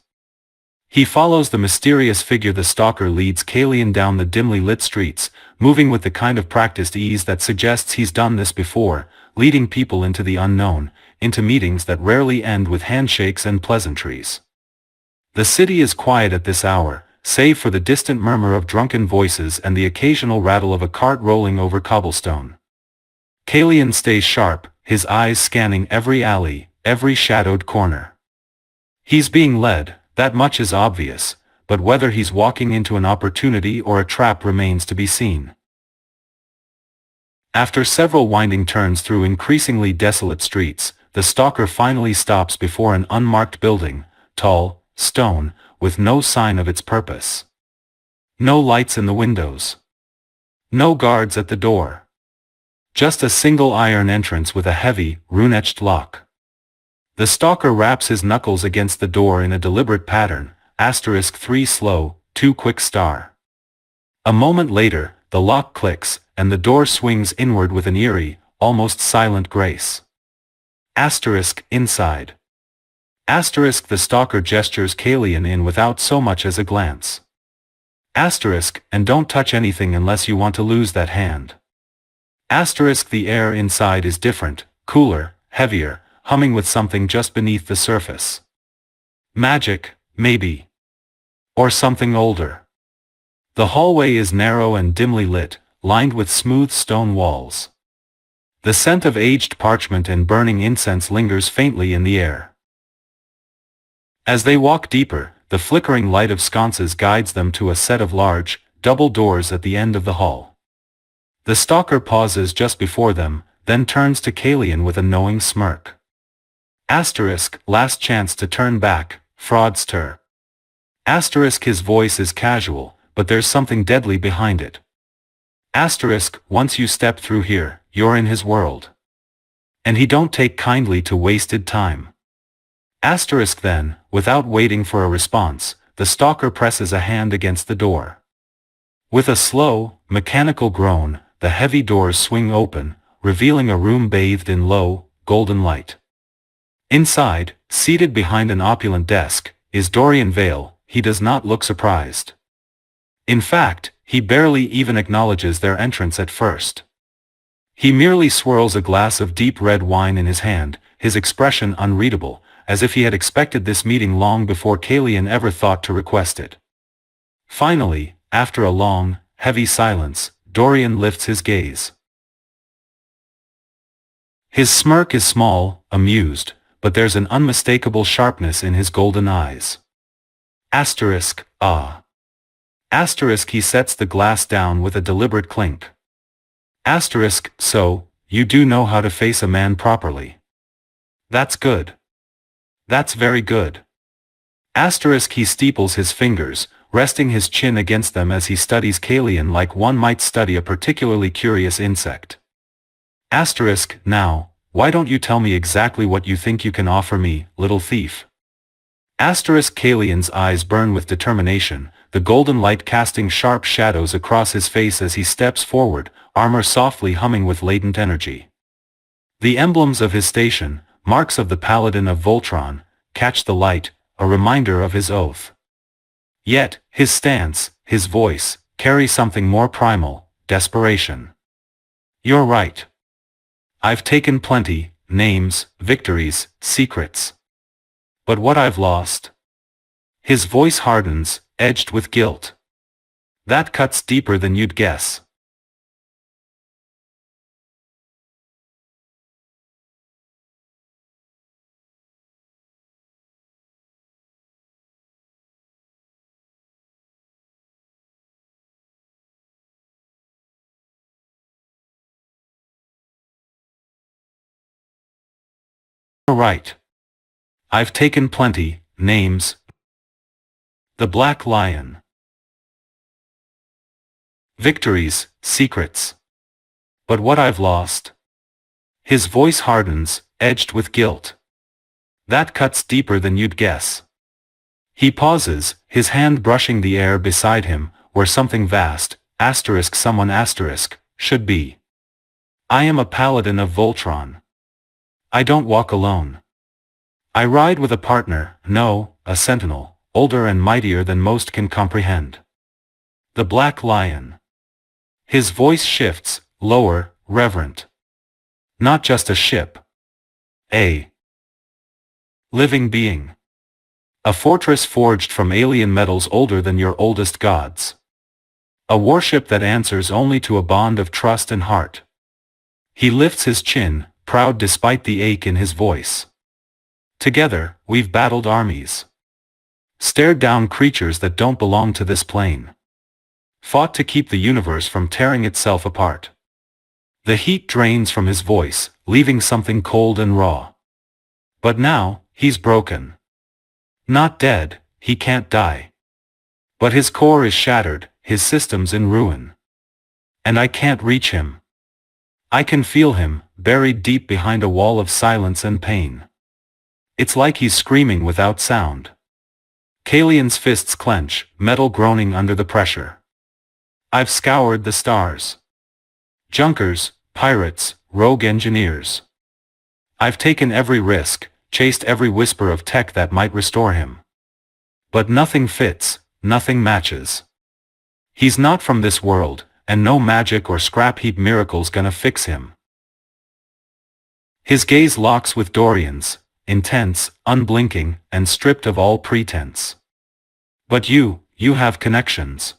He follows the mysterious figure the stalker leads Kaelion down the dimly lit streets, moving with the kind of practiced ease that suggests he's done this before, leading people into the unknown, into meetings that rarely end with handshakes and pleasantries. The city is quiet at this hour, save for the distant murmur of drunken voices and the occasional rattle of a cart rolling over cobblestone. Kaelion stays sharp, his eyes scanning every alley, every shadowed corner. He's being led, that much is obvious, but whether he's walking into an opportunity or a trap remains to be seen. After several winding turns through increasingly desolate streets, the stalker finally stops before an unmarked building, tall, stone, with no sign of its purpose. No lights in the windows. No guards at the door. Just a single iron entrance with a heavy, rune-etched lock. The stalker raps his knuckles against the door in a deliberate pattern, *3 slow, 2 quick star. A moment later, the lock clicks, and the door swings inward with an eerie, almost silent grace. Inside. The stalker gestures Kaelion in without so much as a glance. And don't touch anything unless you want to lose that hand. The air inside is different, cooler, heavier, humming with something just beneath the surface. Magic, maybe. Or something older. The hallway is narrow and dimly lit, lined with smooth stone walls. The scent of aged parchment and burning incense lingers faintly in the air. As they walk deeper, the flickering light of sconces guides them to a set of large, double doors at the end of the hall. The stalker pauses just before them, then turns to Kaelion with a knowing smirk. Last chance to turn back, fraudster. His voice is casual, but there's something deadly behind it. Once you step through here, you're in his world. And he don't take kindly to wasted time. Then, without waiting for a response, the stalker presses a hand against the door. With a slow, mechanical groan, the heavy doors swing open, revealing a room bathed in low, golden light. Inside, seated behind an opulent desk, is Dorian Vale. He does not look surprised. In fact, he barely even acknowledges their entrance at first. He merely swirls a glass of deep red wine in his hand, his expression unreadable, as if he had expected this meeting long before Kaelion ever thought to request it. Finally, after a long, heavy silence, Dorian lifts his gaze. His smirk is small, amused, but there's an unmistakable sharpness in his golden eyes. Ah. He sets the glass down with a deliberate clink. So, you do know how to face a man properly. That's good. That's very good. He steeples his fingers, resting his chin against them as he studies Kaelion like one might study a particularly curious insect. Now, why don't you tell me exactly what you think you can offer me, little thief? Kaelion's eyes burn with determination, the golden light casting sharp shadows across his face as he steps forward, armor softly humming with latent energy. The emblems of his station, marks of the Paladin of Voltron, catch the light, a reminder of his oath. Yet, his stance, his voice, carry something more primal, desperation. You're right. I've taken plenty, names, victories, secrets. But what I've lost? His voice hardens, edged with guilt. That cuts deeper than you'd guess. You're right. I've taken plenty, names. The Black Lion. Victories, secrets. But what I've lost? His voice hardens, edged with guilt. That cuts deeper than you'd guess. He pauses, his hand brushing the air beside him, where something vast, should be. I am a Paladin of Voltron. I don't walk alone. I ride with a partner, no, a sentinel, older and mightier than most can comprehend. The Black Lion. His voice shifts, lower, reverent. Not just a ship. A living being. A fortress forged from alien metals older than your oldest gods. A warship that answers only to a bond of trust and heart. He lifts his chin, proud despite the ache in his voice. Together, we've battled armies. Stared down creatures that don't belong to this plane. Fought to keep the universe from tearing itself apart. The heat drains from his voice, leaving something cold and raw. But now, he's broken. Not dead, he can't die. But his core is shattered, his systems in ruin. And I can't reach him. I can feel him, buried deep behind a wall of silence and pain. It's like he's screaming without sound. Kaelion's fists clench, metal groaning under the pressure. I've scoured the stars. Junkers, pirates, rogue engineers. I've taken every risk, chased every whisper of tech that might restore him. But nothing fits, nothing matches. He's not from this world, and no magic or scrap heap miracle's gonna fix him. His gaze locks with Dorian's, intense, unblinking, and stripped of all pretense. But you have connections.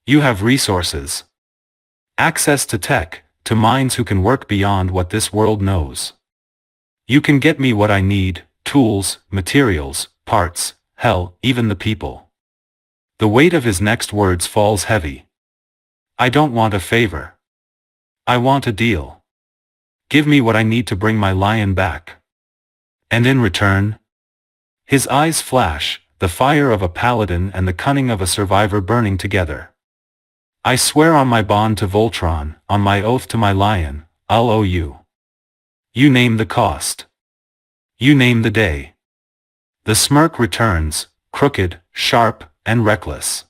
You have resources. Access to tech, to minds who can work beyond what this world knows. You can get me what I need, tools, materials, parts, hell, even the people. The weight of his next words falls heavy. I don't want a favor. I want a deal. Give me what I need to bring my lion back. And in return? His eyes flash, the fire of a paladin and the cunning of a survivor burning together. I swear on my bond to Voltron, on my oath to my lion, I'll owe you. You name the cost. You name the day. The smirk returns, crooked, sharp, and reckless.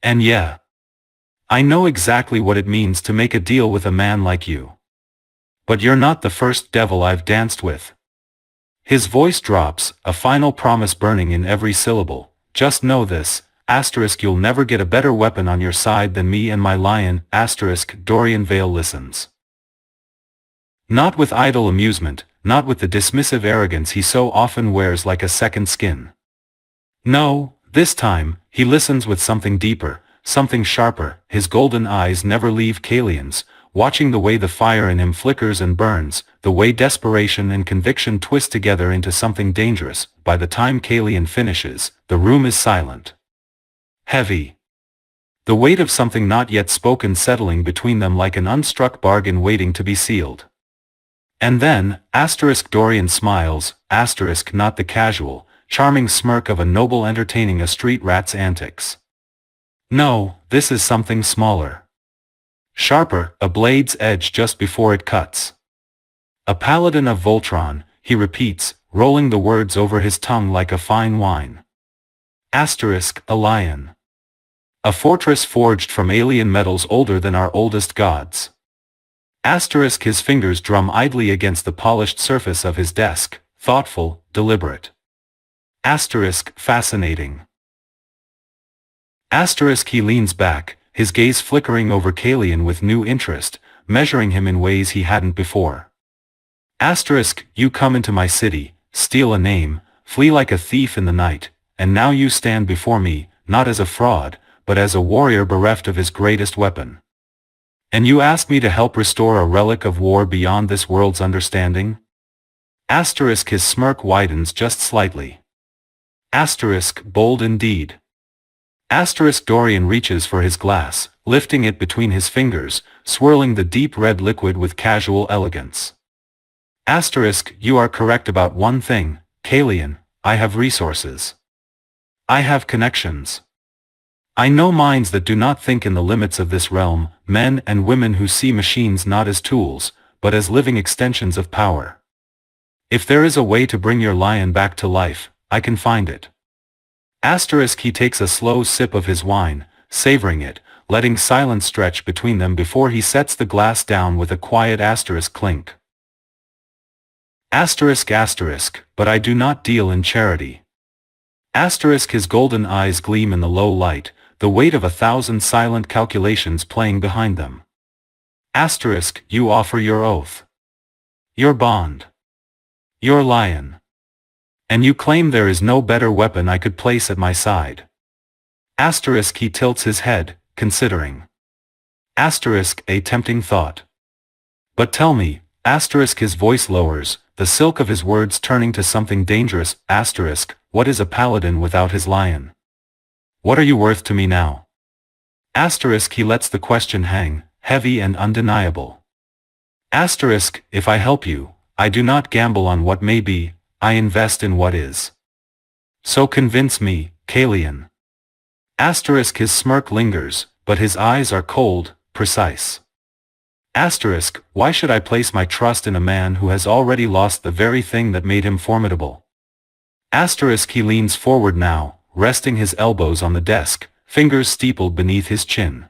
And yeah, I know exactly what it means to make a deal with a man like you. But you're not the first devil I've danced with. His voice drops, a final promise burning in every syllable. Just know this, *, you'll never get a better weapon on your side than me and my lion, *. Dorian Vale listens. Not with idle amusement, not with the dismissive arrogance he so often wears like a second skin. No, this time, he listens with something deeper, something sharper. His golden eyes never leave Kaelion's, watching the way the fire in him flickers and burns, the way desperation and conviction twist together into something dangerous. By the time Kaelion finishes, the room is silent. Heavy. The weight of something not yet spoken settling between them like an unstruck bargain waiting to be sealed. And then, * Dorian smiles, * not the casual, charming smirk of a noble entertaining a street rat's antics. No, this is something smaller. Sharper, a blade's edge just before it cuts. A paladin of Voltron, he repeats, rolling the words over his tongue like a fine wine. * a lion. A fortress forged from alien metals older than our oldest gods. * his fingers drum idly against the polished surface of his desk, thoughtful, deliberate. * fascinating. * he leans back, his gaze flickering over Kaelion with new interest, measuring him in ways he hadn't before. * you come into my city, steal a name, flee like a thief in the night, and now you stand before me, not as a fraud, but as a warrior bereft of his greatest weapon. And you ask me to help restore a relic of war beyond this world's understanding? * his smirk widens just slightly. * bold indeed. * Dorian reaches for his glass, lifting it between his fingers, swirling the deep red liquid with casual elegance. * you are correct about one thing, Kaelion, I have resources. I have connections. I know minds that do not think in the limits of this realm, men and women who see machines not as tools, but as living extensions of power. If there is a way to bring your lion back to life, I can find it. * he takes a slow sip of his wine, savoring it, letting silence stretch between them before he sets the glass down with a quiet * clink. *, but I do not deal in charity. * his golden eyes gleam in the low light, the weight of 1,000 silent calculations playing behind them. * you offer your oath. Your bond. Your lion. And you claim there is no better weapon I could place at my side. Asterisk he tilts his head, considering. Asterisk a tempting thought. But tell me, asterisk his voice lowers, the silk of his words turning to something dangerous, asterisk, what is a paladin without his lion? What are you worth to me now? Asterisk he lets the question hang, heavy and undeniable. Asterisk, if I help you, I do not gamble on what may be, I invest in what is. So convince me, Kaelion. Asterisk his smirk lingers, but his eyes are cold, precise. Asterisk, why should I place my trust in a man who has already lost the very thing that made him formidable? Asterisk he leans forward now, resting his elbows on the desk, fingers steepled beneath his chin.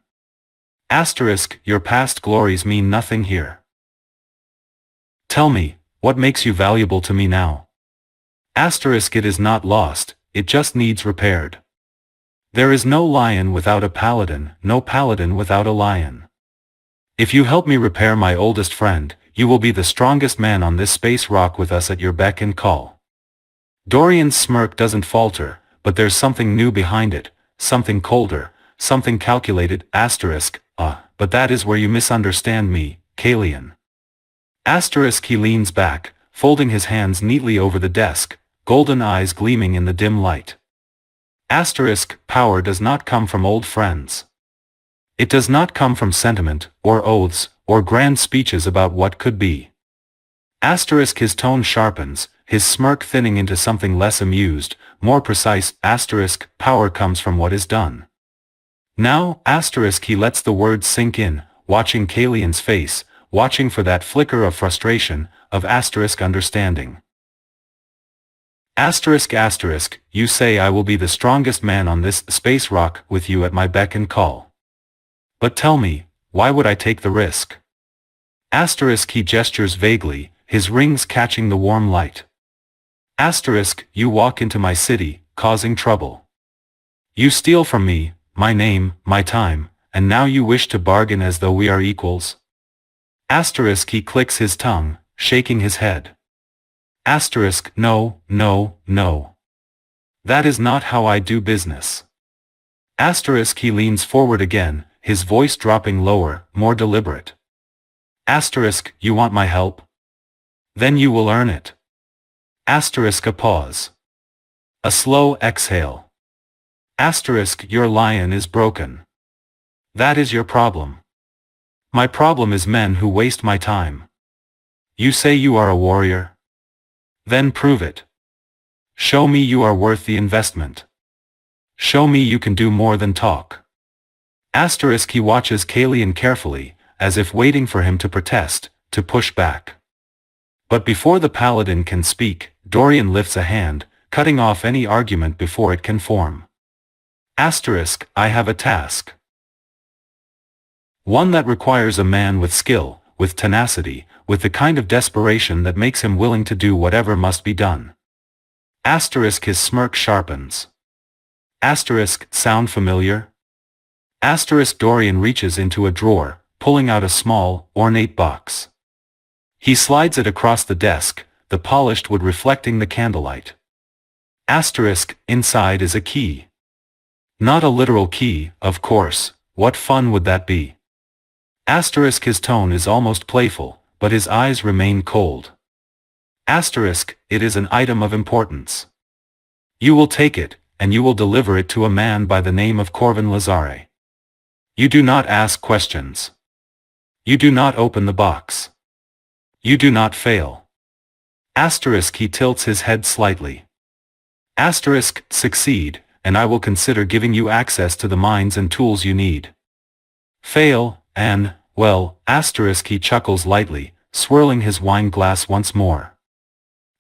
Asterisk, your past glories mean nothing here. Tell me, what makes you valuable to me now? Asterisk it is not lost, it just needs repaired. There is no lion without a paladin, no paladin without a lion. If you help me repair my oldest friend, you will be the strongest man on this space rock with us at your beck and call. Dorian's smirk doesn't falter, but there's something new behind it, something colder, something calculated, asterisk, but that is where you misunderstand me, Kaelion. Asterisk he leans back, folding his hands neatly over the desk, golden eyes gleaming in the dim light. Asterisk, power does not come from old friends. It does not come from sentiment, or oaths, or grand speeches about what could be. Asterisk his tone sharpens, his smirk thinning into something less amused, more precise, asterisk, power comes from what is done. Now, asterisk he lets the words sink in, watching Kaelion's face, watching for that flicker of frustration, of asterisk understanding. Asterisk asterisk, you say I will be the strongest man on this space rock with you at my beck and call. But tell me, why would I take the risk? Asterisk he gestures vaguely, his rings catching the warm light. Asterisk, you walk into my city, causing trouble. You steal from me, my name, my time, and now you wish to bargain as though we are equals? Asterisk he clicks his tongue, shaking his head. Asterisk, no, no, no. That is not how I do business. Asterisk he leans forward again, his voice dropping lower, more deliberate. Asterisk, you want my help? Then you will earn it. Asterisk a pause. A slow exhale. Asterisk, your lion is broken. That is your problem. My problem is men who waste my time. You say you are a warrior? Then prove it. Show me you are worth the investment. Show me you can do more than talk. Asterisk he watches Kaelion carefully, as if waiting for him to protest, to push back. But before the paladin can speak, Dorian lifts a hand, cutting off any argument before it can form. Asterisk, I have a task. One that requires a man with skill, with tenacity, with the kind of desperation that makes him willing to do whatever must be done. Asterisk his smirk sharpens. Asterisk, sound familiar? Asterisk Dorian reaches into a drawer, pulling out a small, ornate box. He slides it across the desk, the polished wood reflecting the candlelight. Asterisk, inside is a key. Not a literal key, of course, what fun would that be? Asterisk his tone is almost playful, but his eyes remain cold. Asterisk, it is an item of importance. You will take it, and you will deliver it to a man by the name of Corvin Lazare. You do not ask questions. You do not open the box. You do not fail. Asterisk he tilts his head slightly. Asterisk, succeed, and I will consider giving you access to the mines and tools you need. Fail, and, well, asterisk he chuckles lightly, swirling his wine glass once more.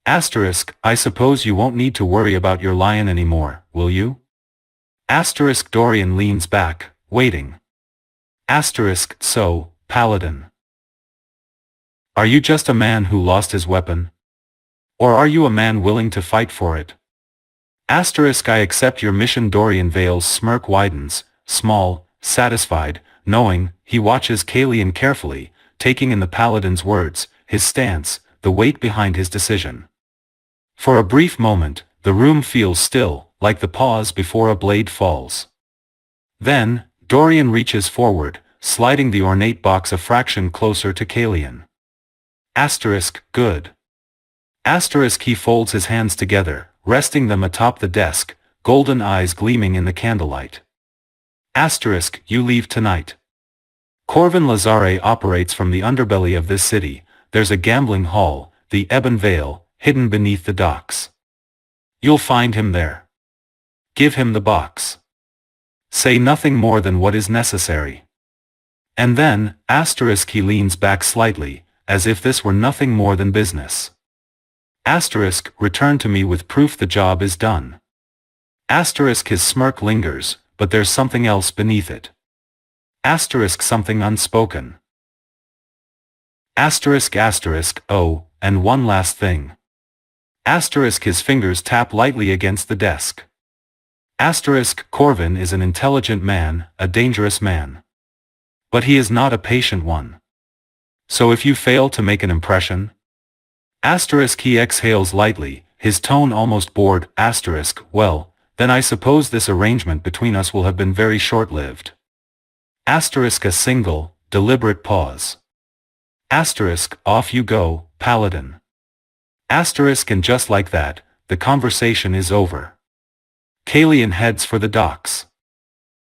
Asterisk, I suppose you won't need to worry about your lion anymore, will you? Asterisk Dorian leans back, waiting. Asterisk, so, Paladin. Are you just a man who lost his weapon? Or are you a man willing to fight for it? Asterisk I accept your mission. Dorian Vale's smirk widens, small, satisfied, knowing, he watches Kaelion carefully, taking in the Paladin's words, his stance, the weight behind his decision. For a brief moment, the room feels still, like the pause before a blade falls. Then, Dorian reaches forward, sliding the ornate box a fraction closer to Kaelion. Asterisk, good. Asterisk, he folds his hands together, resting them atop the desk, golden eyes gleaming in the candlelight. Asterisk, you leave tonight. Corvin Lazare operates from the underbelly of this city. There's a gambling hall, the Ebon Vale, hidden beneath the docks. You'll find him there. Give him the box. Say nothing more than what is necessary. And then, asterisk, he leans back slightly, as if this were nothing more than business. Asterisk, return to me with proof the job is done. Asterisk, his smirk lingers, but there's something else beneath it. Asterisk, something unspoken. Asterisk, asterisk, oh, and one last thing. Asterisk, his fingers tap lightly against the desk. Asterisk, Corvin is an intelligent man, a dangerous man. But he is not a patient one. So if you fail to make an impression? Asterisk, he exhales lightly, his tone almost bored. Asterisk, well, then I suppose this arrangement between us will have been very short-lived. Asterisk, a single, deliberate pause. Asterisk, off you go, Paladin. Asterisk, and just like that, the conversation is over. Kaelion heads for the docks.